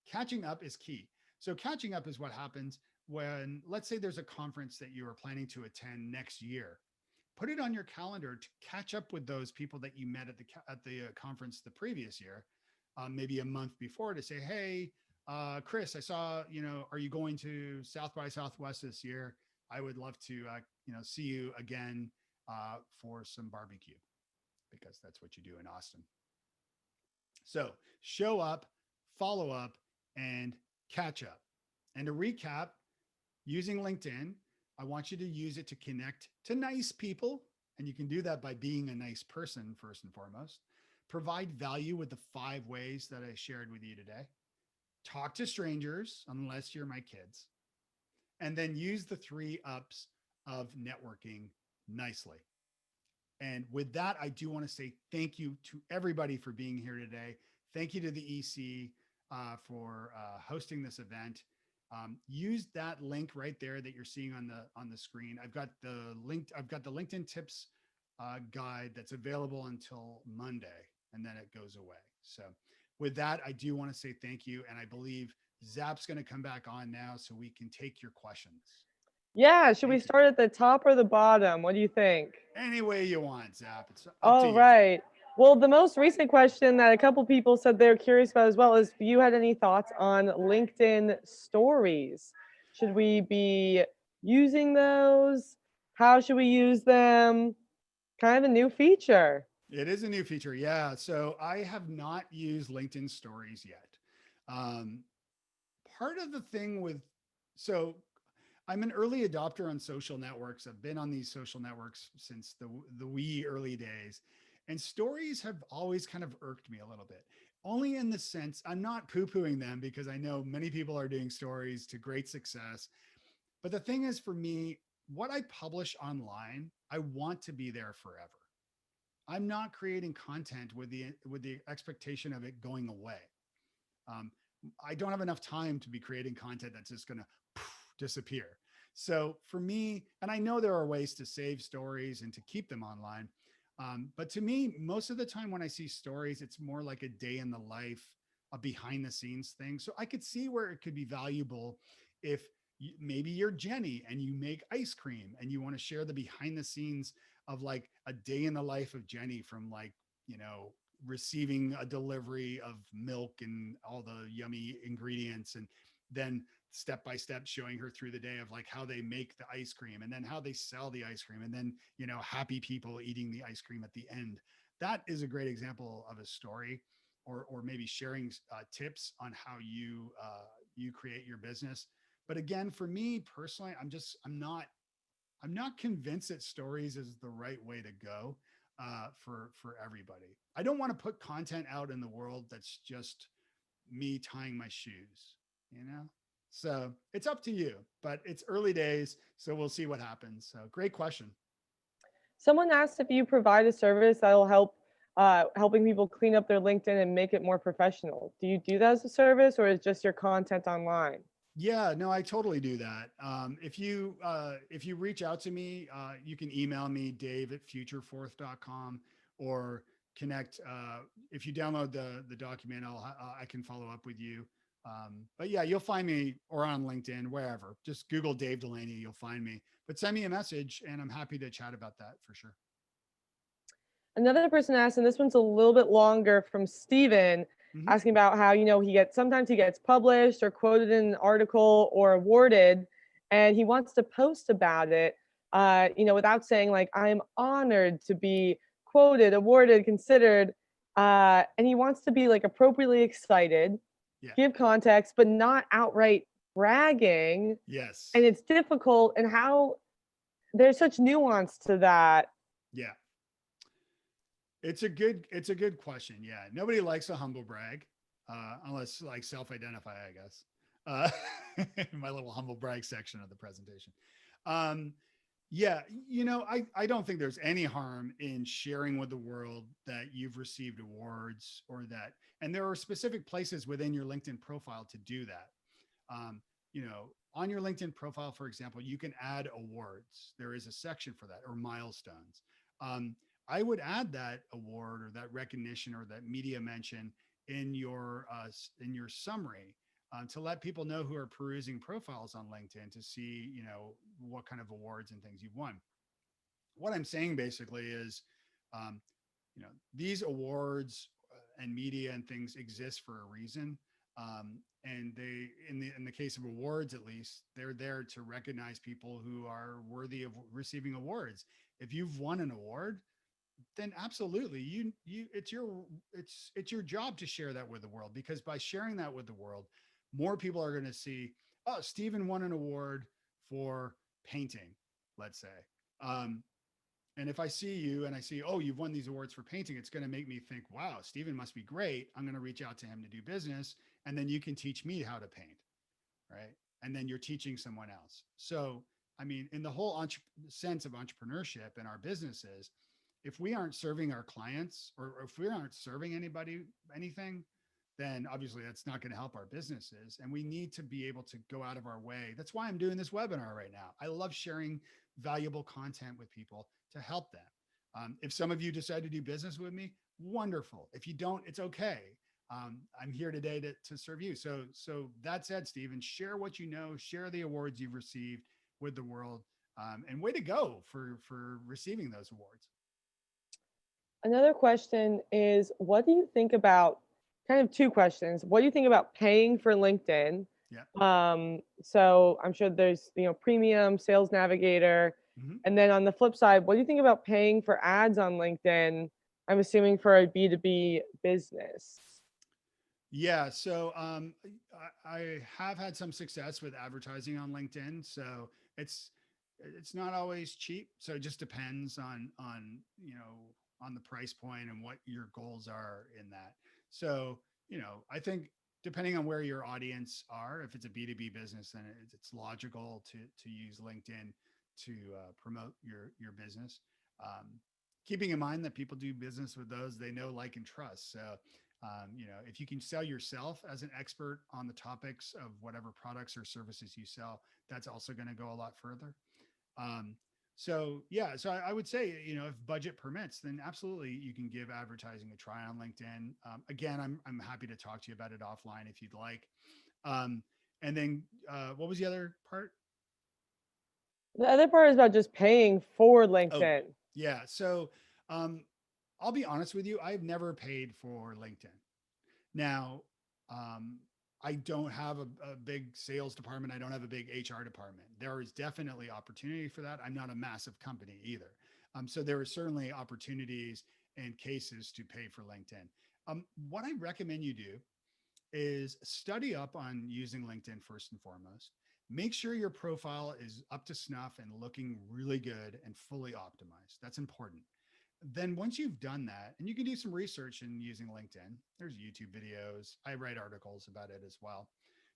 Speaker 2: Catching up is key. So catching up is what happens when, let's say there's a conference that you are planning to attend next year. Put it on your calendar to catch up with those people that you met at the conference the previous year, maybe a month before, to say, hey, Chris, I saw, are you going to South by Southwest this year? I would love to, see you again for some barbecue, because that's what you do in Austin. So show up, follow up, and catch up. And to recap, using LinkedIn, I want you to use it to connect to nice people. And you can do that by being a nice person, first and foremost. Provide value with the 5 ways that I shared with you today. Talk to strangers, unless you're my kids. And then use the 3 ups of networking nicely. And with that, I do want to say thank you to everybody for being here today. Thank you to the EC for hosting this event. Use that link right there that you're seeing on the screen. I've got the LinkedIn tips guide that's available until Monday, and then it goes away. So with that, I do want to say thank you. And I believe Zap's going to come back on now so we can take your questions.
Speaker 1: Yeah, should we start at the top or the bottom? What do you think?
Speaker 2: Any way you want, Zap. It's up to
Speaker 1: All
Speaker 2: you.
Speaker 1: right. Well, the most recent question that a couple people said they're curious about as well is if you had any thoughts on LinkedIn stories. Should we be using those? How should we use them? Kind of a new feature.
Speaker 2: It is a new feature. Yeah. So I have not used LinkedIn stories yet. Um, Part of the thing with, so I'm an early adopter on social networks. I've been on these social networks since the wee early days, and stories have always kind of irked me a little bit. Only in the sense I'm not poo-pooing them because I know many people are doing stories to great success. But the thing is, for me, what I publish online, I want to be there forever. I'm not creating content with the expectation of it going away. Um, I don't have enough time to be creating content that's just going to disappear. So for me, and I know there are ways to save stories and to keep them online. But to me, most of the time when I see stories, it's more like a day in the life, a behind the scenes thing. So I could see where it could be valuable if maybe you're Jenny and you make ice cream and you want to share the behind the scenes of like a day in the life of Jenny from like, you know, receiving a delivery of milk and all the yummy ingredients, and then step by step showing her through the day of like how they make the ice cream and then how they sell the ice cream, and then, you know, happy people eating the ice cream at the end. That is a great example of a story. Or maybe sharing tips on how you create your business. But again, for me personally, I'm not convinced that stories is the right way to go for everybody. I don't want to put content out in the world that's just me tying my shoes, you know? So it's up to you, but it's early days. So we'll see what happens. So great question.
Speaker 1: Someone asked if you provide a service that'll help helping people clean up their LinkedIn and make it more professional. Do you do that as a service, or is just your content online?
Speaker 2: Yeah, no, I totally do that. If you reach out to me, you can email me, dave@futurefourth.com, or connect. If you download the document, I can follow up with you. But yeah, you'll find me or on LinkedIn, wherever. Just Google Dave Delaney, you'll find me. But send me a message, and I'm happy to chat about that for sure.
Speaker 1: Another person asked, and this one's a little bit longer, from Steven,
Speaker 2: Hmm.
Speaker 1: asking about how, he gets, sometimes he gets published or quoted in an article or awarded, and he wants to post about it, without saying like, I'm honored to be quoted, awarded, considered, and he wants to be like appropriately excited,
Speaker 2: Yeah.
Speaker 1: give context, but not outright bragging.
Speaker 2: Yes.
Speaker 1: And it's difficult, and how there's such nuance to that.
Speaker 2: Yeah. It's a good question. Yeah. Nobody likes a humble brag, unless like self-identify, I guess. My little humble brag section of the presentation. Um, yeah, I don't think there's any harm in sharing with the world that you've received awards or that, and there are specific places within your LinkedIn profile to do that. On your LinkedIn profile, for example, you can add awards. There is a section for that, or milestones. Um, I would add that award or that recognition or that media mention in your summary, to let people know who are perusing profiles on LinkedIn to see, what kind of awards and things you've won. What I'm saying basically is, um, these awards and media and things exist for a reason. And they, in the case of awards, at least, they're there to recognize people who are worthy of receiving awards. If you've won an award, then absolutely it's your job to share that with the world, because by sharing that with the world, more people are going to see, oh, Stephen won an award for painting, let's say. um, and if I see you and I see, oh, you've won these awards for painting, it's going to make me think, wow, Stephen must be great. I'm going to reach out to him to do business, and then you can teach me how to paint, right? And then you're teaching someone else. So, I mean, in the whole sense of entrepreneurship in our businesses, if we aren't serving our clients, or if we aren't serving anybody anything, then obviously that's not going to help our businesses. And we need to be able to go out of our way. That's why I'm doing this webinar right now. I love sharing valuable content with people to help them. If some of you decide to do business with me, wonderful. If you don't, it's okay. I'm here today to serve you. So that said, Stephen, share what you know, share the awards you've received with the world, and way to go for receiving those awards.
Speaker 1: Another question is, what do you think about, kind of two questions. What do you think about paying for LinkedIn?
Speaker 2: Yeah.
Speaker 1: So I'm sure there's, premium, sales navigator.
Speaker 2: Mhm.
Speaker 1: And then on the flip side, what do you think about paying for ads on LinkedIn? I'm assuming for a B2B business.
Speaker 2: Yeah, so I have had some success with advertising on LinkedIn. So it's it's not always cheap. So it just depends on on the price point and what your goals are in that. So I think depending on where your audience are, if it's a B2B business, then it's logical to use LinkedIn to promote your business. Um, Keeping in mind that people do business with those they know, like, and trust. So if you can sell yourself as an expert on the topics of whatever products or services you sell, that's also going to go a lot further. Um, so yeah, so I would say, if budget permits, then absolutely you can give advertising a try on LinkedIn. Again, I'm happy to talk to you about it offline if you'd like. Um, and then what was the other part?
Speaker 1: The other part is about just paying for
Speaker 2: Oh,
Speaker 1: LinkedIn.
Speaker 2: yeah. So um, I'll be honest with you, I've never paid for LinkedIn. Now, um, I don't have a big sales department. I don't have a big HR department. There is definitely opportunity for that. I'm not a massive company either. So there are certainly opportunities and cases to pay for LinkedIn. What I recommend you do is study up on using LinkedIn first and foremost. Make sure your profile is up to snuff and looking really good and fully optimized. That's important. Then once you've done that, and you can do some research in using LinkedIn, there's YouTube videos. I write articles about it as well.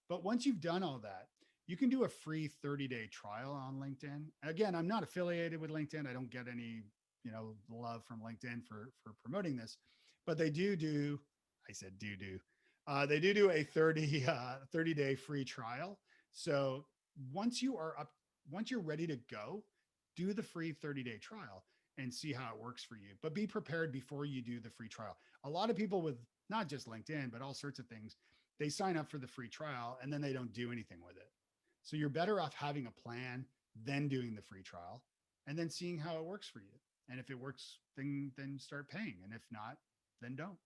Speaker 2: But once you've done all that, you can do a free 30-day trial on LinkedIn. Again, I'm not affiliated with LinkedIn. I don't get any, love from LinkedIn for promoting this, but they do. I said do. They do a 30-day free trial. So once you are up, once you're ready to go, do the free 30-day trial and see how it works for you. But be prepared before you do the free trial. A lot of people with not just LinkedIn, but all sorts of things, they sign up for the free trial and then they don't do anything with it. So you're better off having a plan, then doing the free trial, and then seeing how it works for you. And if it works, then start paying. And if not, then don't.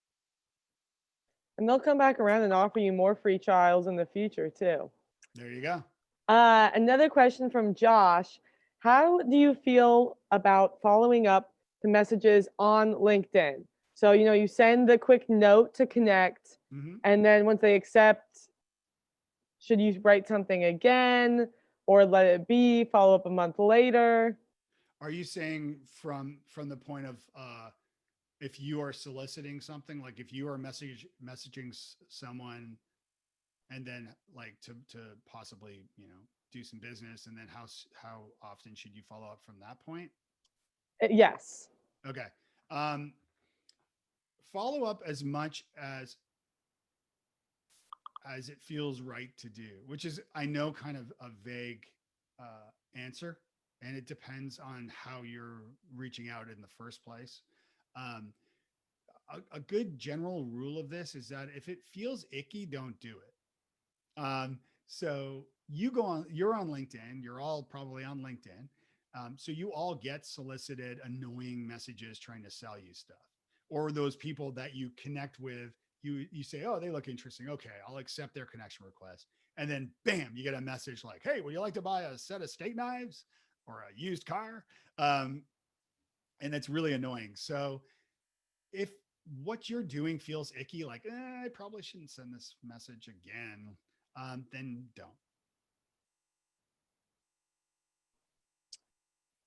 Speaker 1: And they'll come back around and offer you more free trials in the future too.
Speaker 2: There you go.
Speaker 1: Another question from Josh. How do you feel about following up the messages on LinkedIn? So, you send the quick note to connect,
Speaker 2: Mm-hmm.
Speaker 1: and then once they accept, should you write something again or let it be, follow up a month later?
Speaker 2: Are you saying from the point of if you are soliciting something, like if you are messaging someone and then like to possibly do some business, and then how often should you follow up from that point?
Speaker 1: Yes.
Speaker 2: Okay. um Follow up as much as it feels right to do, which is, I know, kind of a vague answer, and it depends on how you're reaching out in the first place. um a good general rule of this is that if it feels icky, don't do it. So you're on LinkedIn, you're all probably on LinkedIn. So you all get solicited, annoying messages trying to sell you stuff, or those people that you connect with. You say, oh, they look interesting. Okay, I'll accept their connection request. And then bam, you get a message like, hey, would you like to buy a set of steak knives or a used car? Um, and it's really annoying. So if what you're doing feels icky, like I probably shouldn't send this message again, then don't.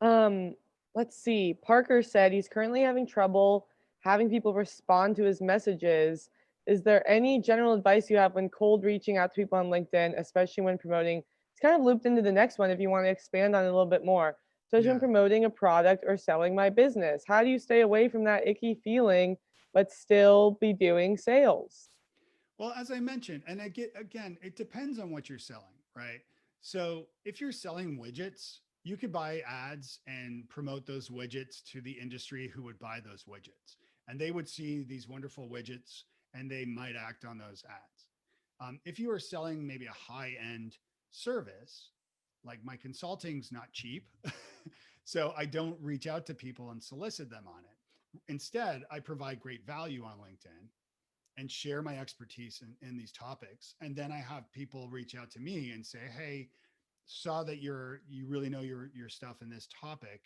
Speaker 1: Um, let's see. Parker said he's currently having trouble having people respond to his messages. Is there any general advice you have when cold reaching out to people on LinkedIn, especially when promoting? It's kind of looped into the next one if you want to expand on it a little bit more. Especially when
Speaker 2: Yeah.
Speaker 1: promoting a product or selling my business. How do you stay away from that icky feeling but still be doing sales?
Speaker 2: Well, as I mentioned, and again, it depends on what you're selling, right? So if you're selling widgets, you could buy ads and promote those widgets to the industry who would buy those widgets. And they would see these wonderful widgets and they might act on those ads. If you are selling maybe a high end service, like my consulting's not cheap, so I don't reach out to people and solicit them on it. instead, I provide great value on LinkedIn and share my expertise in these topics. And then I have people reach out to me and say, hey, saw that you really know your stuff in this topic.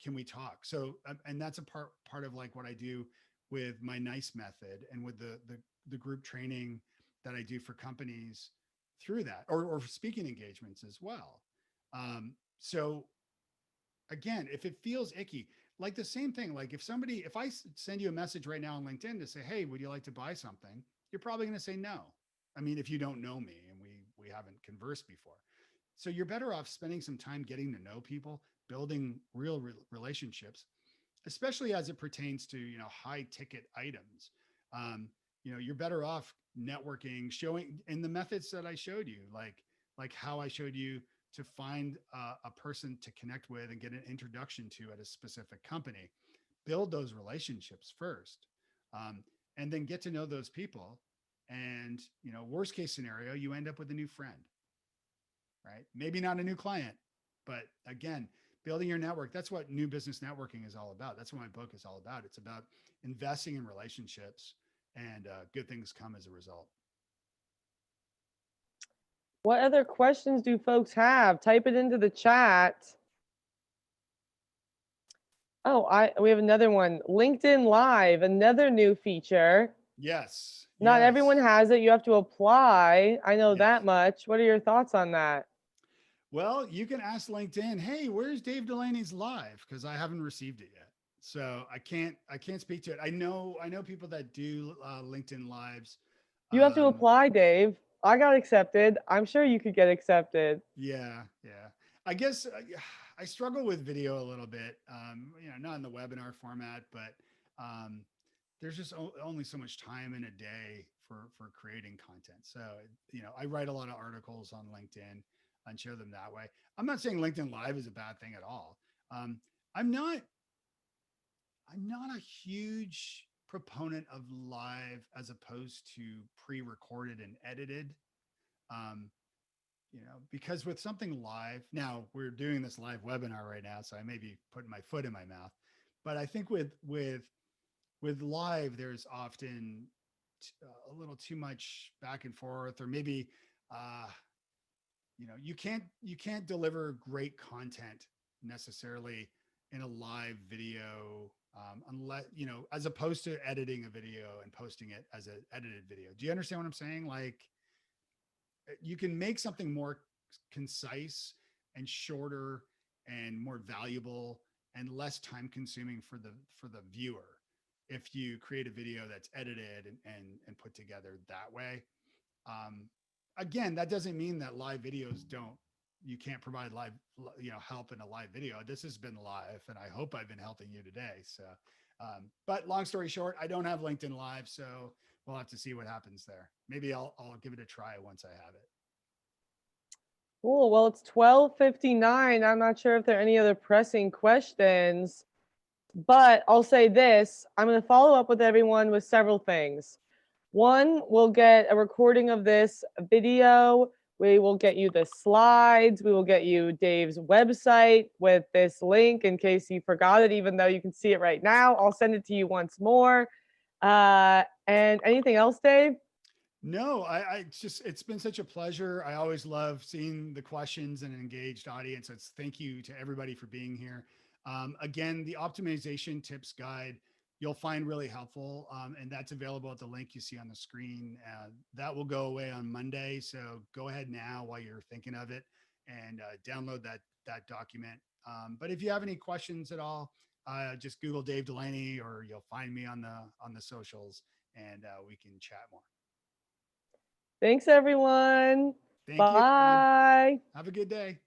Speaker 2: Can we talk? So, and that's a part of like what I do with my NICE method and with the group training that I do for companies through that, or speaking engagements as well. So again, if it feels icky, like the same thing, like if I send you a message right now on LinkedIn to say, hey, would you like to buy something? You're probably going to say no. I mean, if you don't know me and we haven't conversed before. So you're better off spending some time getting to know people, building real relationships, especially as it pertains to, high ticket items. You're better off networking, showing in the methods that I showed you, like how I showed you to find a person to connect with and get an introduction to at a specific company. Build those relationships first, and then get to know those people. And worst case scenario, you end up with a new friend, right? Maybe not a new client, but again, building your network. That's what new business networking is all about. That's what my book is all about. It's about investing in relationships, and good things come as a result.
Speaker 1: What other questions do folks have? Type it into the chat. Oh, we have another one. LinkedIn Live, another new feature.
Speaker 2: Yes.
Speaker 1: Not
Speaker 2: Yes.
Speaker 1: everyone has it. You have to apply. I know
Speaker 2: Yes.
Speaker 1: that much. What are your thoughts on that?
Speaker 2: Well, you can ask LinkedIn, hey, where's Dave Delaney's live? Because I haven't received it yet. So I can't speak to it. I know people that do LinkedIn lives.
Speaker 1: You have to apply, Dave. I got accepted. I'm sure you could get accepted.
Speaker 2: Yeah. I guess I struggle with video a little bit. Not in the webinar format, but there's just only so much time in a day for creating content. So I write a lot of articles on LinkedIn and share them that way. I'm not saying LinkedIn Live is a bad thing at all. I'm not a huge proponent of live as opposed to pre-recorded and edited. Um, because with something live, now we're doing this live webinar right now, so I may be putting my foot in my mouth, but I think with live, there's often a little too much back and forth, or maybe, you can't deliver great content necessarily in a live video, unless, as opposed to editing a video and posting it as an edited video. Do you understand what I'm saying? Like, you can make something more concise and shorter and more valuable and less time consuming for the viewer if you create a video that's edited and put together that way. um, Again, that doesn't mean that live videos don't you can't provide live help in a live video. This has been live, and I hope I've been helping you today. So but long story short, I don't have LinkedIn Live, so we'll have to see what happens there. Maybe I'll give it a try once I have it.
Speaker 1: Cool. Well, it's 12:59. I'm not sure if there are any other pressing questions, but I'll say this. I'm going to follow up with everyone with several things. One, we'll get a recording of this video. We will get you the slides. We will get you Dave's website with this link in case you forgot it, even though you can see it right now. I'll send it to you once more. And anything else, Dave?
Speaker 2: No, it's been such a pleasure. I always love seeing the questions and an engaged audience. It's thank you to everybody for being here. Again, the optimization tips guide you'll find really helpful, and that's available at the link you see on the screen. That will go away on Monday, so go ahead now while you're thinking of it and download that document. But if you have any questions at all, just Google Dave Delaney, or you'll find me on the socials, and we can chat more.
Speaker 1: Thanks, everyone.
Speaker 2: Thank you, everyone.
Speaker 1: Bye.
Speaker 2: Have a good day.